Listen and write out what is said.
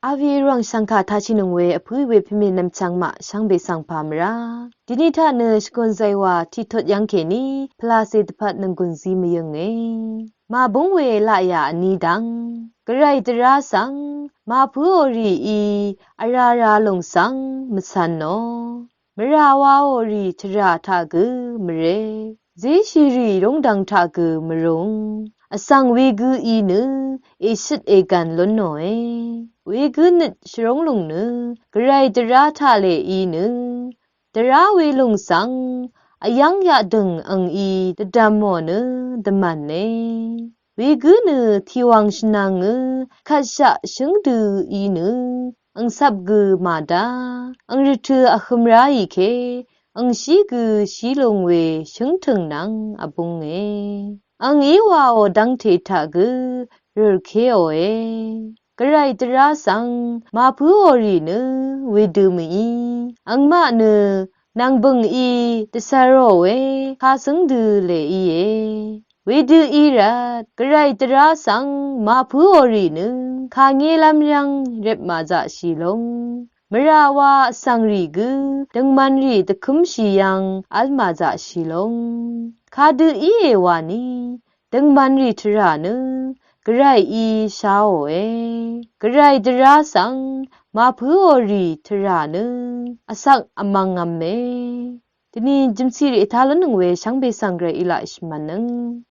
อาวีรังสังคาทาชินงเวอพุยเวพิมินำจังมะช่างเบสังพามราดินิทาเนชกอนไซวาที่ทดยังเคนีพลาเซตพัดนังกุนซีมยังเงมาบุงเวละยาอันนี้ดังกระไรตราสังมาพูโอรีอีอาราราลงสังมสันโนมราวาโอรีทราทากุมเรเจชิรีรงดังทากุมรงอสังเวกุอีนึเอชิดเอกันล้นหน่อยเวกุนิดชรงลงนึกระไรตราทาเลอีนึตราเวลงสังอายังยะดึงอังอีตดามโมนึดมันเนเวกุนึทิวังชนังคัจฉะชงดูอีนึอังสับกุมาดาอังริทุอะคมราอีเคอังชีกุชีลงเวชงถึงนังอบุงเออังอีวาโอดังเททากุรเคโอเอกระไรตราสังมาพูโอรีนึเวดูมีอังมานึนางบึงอีตสารโอเวคาสังดูเลอีเอเวดูอีรัดกระไรตราสังมาพูโอรีนึคาเงลำยังเร็บมาจะชีลงมราวาสังรีกุดังมันรีตะคุมชียังอัลมาจะชีลงคาดูอีเอวานีดังมันรีทรานึกระไรอีชาโอเอกระไรตราสังมาพูโอรีทรานึอสักอมังงามเมทีนี้จิมซีรีอิทาลนึงเวช่างเบสังเกรอิลาอิชมันนึง